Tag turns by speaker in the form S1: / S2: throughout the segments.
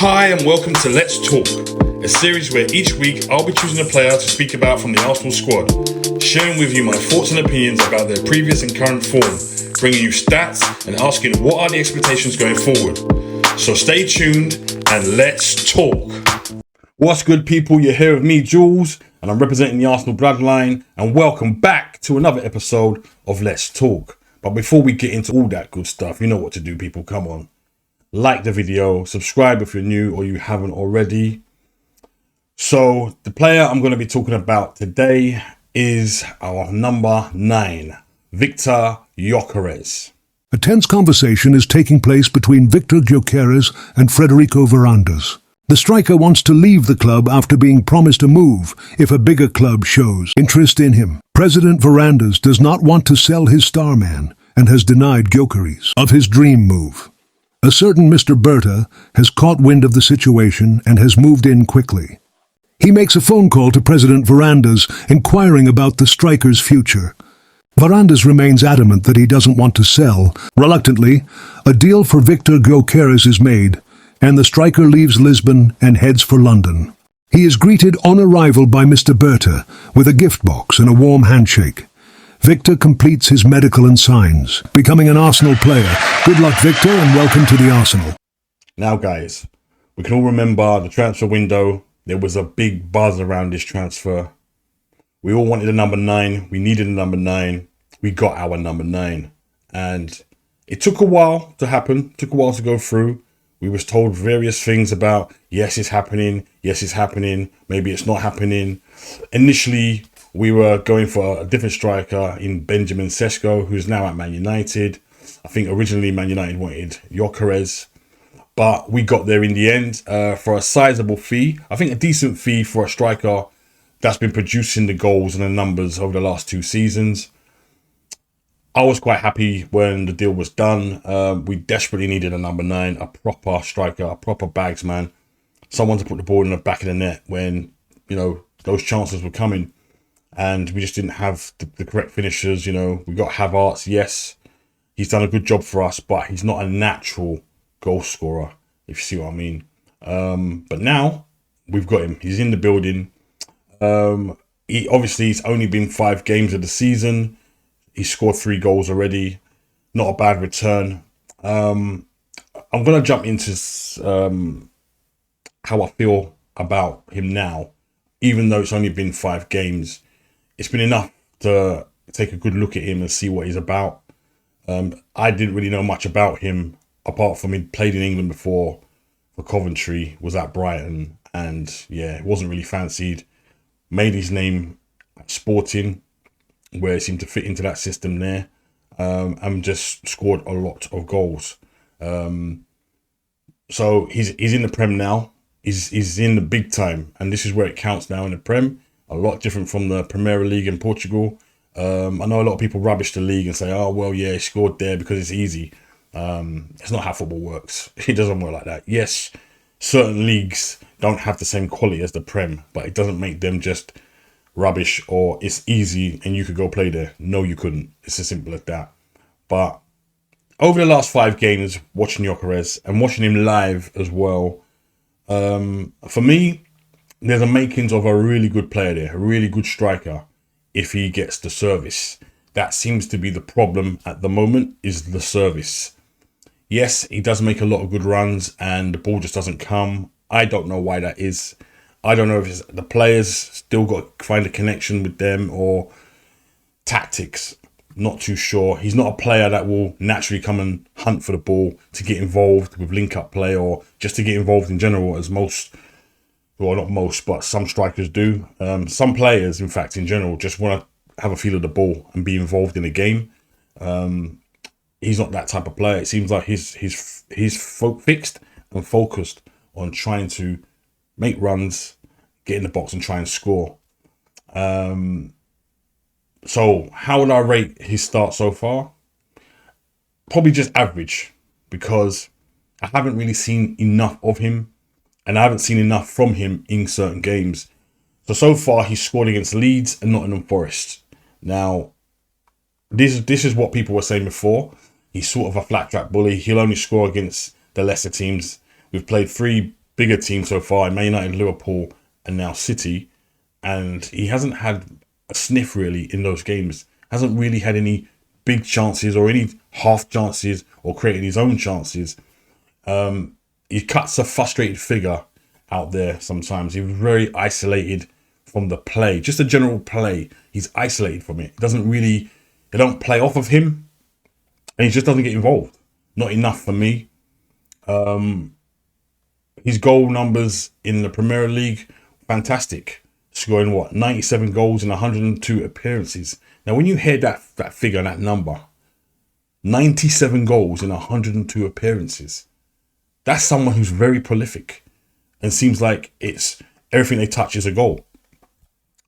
S1: Hi and welcome to Let's Talk, a series where each week I'll be choosing a player to speak about from the Arsenal squad, sharing with you my thoughts and opinions about their previous and current form, bringing you stats and asking what are the expectations going forward. So stay tuned and let's talk. What's good, people? You're here with me, Jules, and I'm representing the Arsenal bloodline, and welcome back to another episode of Let's Talk. But before we get into all that good stuff, you know what to do, people. Come on. Like the video, subscribe if you're new or you haven't already. So the player I'm going to be talking about today is our number 9, Viktor Gyökeres.
S2: A tense conversation is taking place between Viktor Gyökeres and Federico Varandas. The striker wants to leave the club after being promised a move if a bigger club shows interest in him. President Varandas does not want to sell his star man and has denied Gyökeres of his dream move. A certain Mr. Berta has caught wind of the situation and has moved in quickly. He makes a phone call to President Varandas inquiring about the striker's future. Varandas remains adamant that he doesn't want to sell. Reluctantly, a deal for Viktor Gyökeres is made, and the striker leaves Lisbon and heads for London. He is greeted on arrival by Mr. Berta with a gift box and a warm handshake. Viktor completes his medical and signs, becoming an Arsenal player. Good luck, Viktor, and welcome to the Arsenal.
S1: Now, guys, we can all remember the transfer window. There was a big buzz around this transfer. We all wanted a number 9. We needed a number 9. We got our number 9. And it took a while to happen, took a while to go through. We was told various things about, yes, it's happening, maybe it's not happening. Initially, we were going for a different striker in Benjamin Sesko, who's now at Man United. I think originally Man United wanted Gyökeres, but we got there in the end for a sizable fee. I think a decent fee for a striker that's been producing the goals and the numbers over the last 2 seasons. I was quite happy when the deal was done. We desperately needed a number 9, a proper striker, a proper bags man, someone to put the ball in the back of the net when, you know, those chances were coming. And we just didn't have the correct finishers. You know, we got Havertz. Yes, he's done a good job for us, but he's not a natural goal scorer, if you see what I mean. But now we've got him. He's in the building. He's only been 5 games of the season. He's scored 3 goals already. Not a bad return. I'm going to jump into how I feel about him now, even though it's only been 5 games. It's been enough to take a good look at him and see what he's about. I didn't really know much about him, apart from he played in England before for Coventry, was at Brighton, and yeah, wasn't really fancied. Made his name at Sporting, where he seemed to fit into that system there, and just scored a lot of goals. So he's in the Prem now. He's in the big time, and this is where it counts now in the Prem. A lot different from the Premier League in Portugal. I know a lot of people rubbish the league and say, oh, well, yeah, he scored there because it's easy. It's not how football works. It doesn't work like that. Yes, certain leagues don't have the same quality as the Prem, but it doesn't make them just rubbish or it's easy and you could go play there. No, you couldn't. It's as simple as that. But over the last 5 games, watching Gyökeres and watching him live as well, for me, there's a makings of a really good player there, a really good striker, if he gets the service. That seems to be the problem at the moment, is the service. Yes, he does make a lot of good runs and the ball just doesn't come. I don't know why that is. I don't know if it's the players still got to find a connection with them or tactics. Not too sure. He's not a player that will naturally come and hunt for the ball to get involved with link-up play or just to get involved in general, as most... Well, not most, but some strikers do. Some players, in fact, in general, just want to have a feel of the ball and be involved in the game. He's not that type of player. It seems like he's fixed and focused on trying to make runs, get in the box and try and score. So how would I rate his start so far? Probably just average, because I haven't really seen enough of him. And I haven't seen enough from him in certain games. So far, he's scored against Leeds and Nottingham Forest. Now, this is what people were saying before. He's sort of a flat track bully. He'll only score against the lesser teams. We've played 3 bigger teams so far, Man United, Liverpool, and now City, and he hasn't had a sniff really in those games. Hasn't really had any big chances or any half chances or creating his own chances. He cuts a frustrated figure out there sometimes. He was very isolated from the play, just a general play. He's isolated from it. They don't play off of him, and he just doesn't get involved. Not enough for me. His goal numbers in the Premier League, fantastic. Scoring 97 goals in 102 appearances. Now, when you hear that figure, that number, 97 goals in 102 appearances, that's someone who's very prolific, and seems like it's everything they touch is a goal.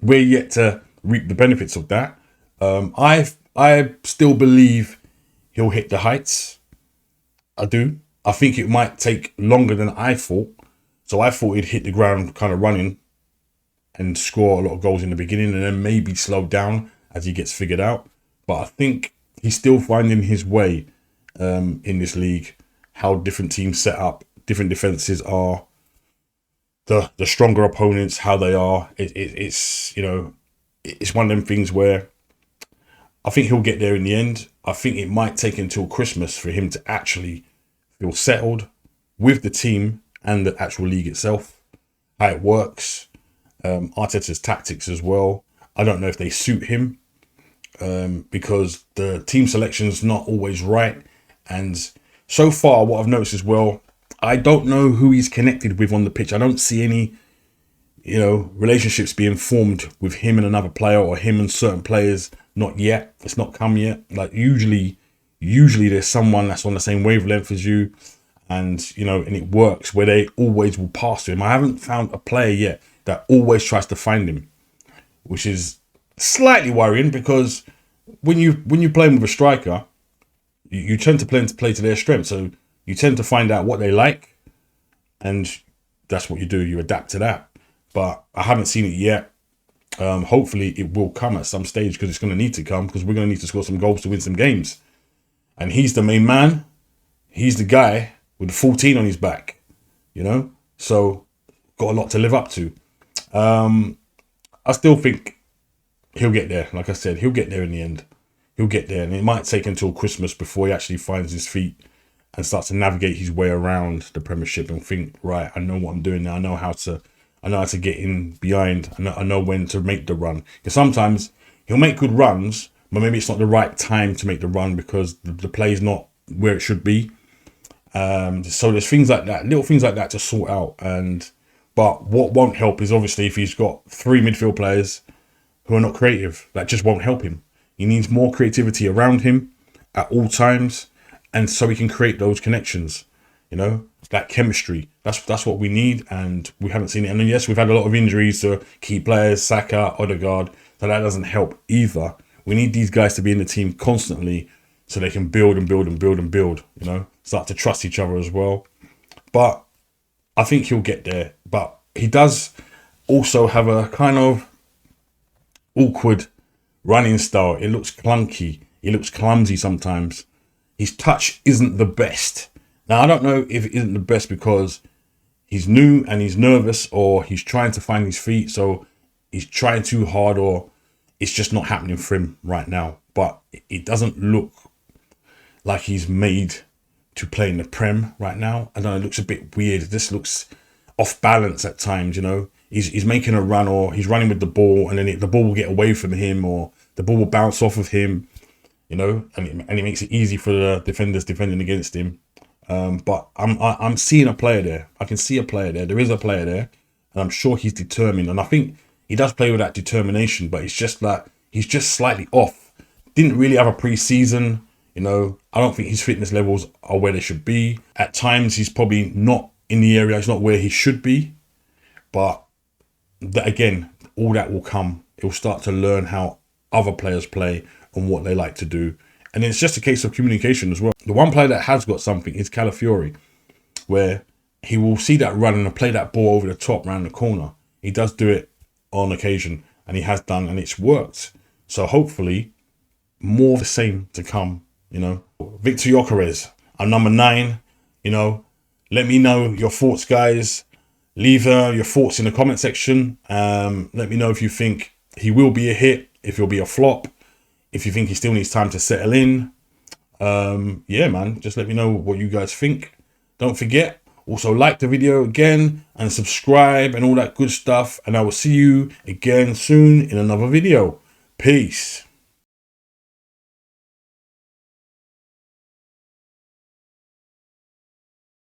S1: We're yet to reap the benefits of that. I still believe he'll hit the heights. I do. I think it might take longer than I thought. So I thought he'd hit the ground kind of running and score a lot of goals in the beginning, and then maybe slow down as he gets figured out. But I think he's still finding his way in this league, how different teams set up, different defenses are, the stronger opponents, how they are. It's one of them things where I think he'll get there in the end. I think it might take until Christmas for him to actually feel settled with the team and the actual league itself, how it works, Arteta's tactics as well. I don't know if they suit him because the team selection's not always right. And so far, what I've noticed as well, I don't know who he's connected with on the pitch. I don't see any, relationships being formed with him and another player, or him and certain players. Not yet. It's not come yet. Like usually there's someone that's on the same wavelength as you, and and it works where they always will pass to him. I haven't found a player yet that always tries to find him, which is slightly worrying, because when you're playing with a striker, you tend to play to their strength. So you tend to find out what they like, and that's what you do. You adapt to that. But I haven't seen it yet. Hopefully it will come at some stage, because it's going to need to come, because we're going to need to score some goals to win some games. And he's the main man. He's the guy with the 14 on his back, So got a lot to live up to. I still think he'll get there. Like I said, he'll get there in the end. He'll get there, and it might take until Christmas before he actually finds his feet and starts to navigate his way around the Premiership and think, right, I know what I'm doing now. I know how to get in behind. I know when to make the run. Because sometimes he'll make good runs, but maybe it's not the right time to make the run because the play is not where it should be. So there's things like that, little things like that to sort out. But what won't help is obviously if he's got 3 midfield players who are not creative, that just won't help him. He needs more creativity around him at all times, and so he can create those connections, that chemistry. That's what we need, and we haven't seen it. And then, yes, we've had a lot of injuries to key players, Saka, Odegaard, so that doesn't help either. We need these guys to be in the team constantly so they can build and build and build and build, start to trust each other as well. But I think he'll get there. But he does also have a kind of awkward running style. It looks clunky. It looks clumsy sometimes. His touch isn't the best. Now, I don't know if it isn't the best because he's new and he's nervous, or he's trying to find his feet, so he's trying too hard, or it's just not happening for him right now. But it doesn't look like he's made to play in the Prem right now. I don't know, it looks a bit weird. This looks off balance at times, He's making a run, or he's running with the ball, and then the ball will get away from him, or the ball will bounce off of him, and it makes it easy for the defenders defending against him. But I'm seeing a player there. I can see a player there. There is a player there, and I'm sure he's determined. And I think he does play with that determination, but it's just like he's just slightly off. Didn't really have a pre-season. I don't think his fitness levels are where they should be. At times, he's probably not in the area. He's not where he should be. But again, all that will come. He'll start to learn how other players play and what they like to do. And it's just a case of communication as well. The one player that has got something is Calafiori, where he will see that run and play that ball over the top round the corner. He does do it on occasion, and he has done, and it's worked. So hopefully more of the same to come, Viktor Gyökeres, I'm number 9, let me know your thoughts, guys. Leave your thoughts in the comment section. Let me know if you think he will be a hit, if he'll be a flop, if you think he still needs time to settle in. Yeah, man, just let me know what you guys think. Don't forget, also like the video again and subscribe and all that good stuff. And I will see you again soon in another video. Peace.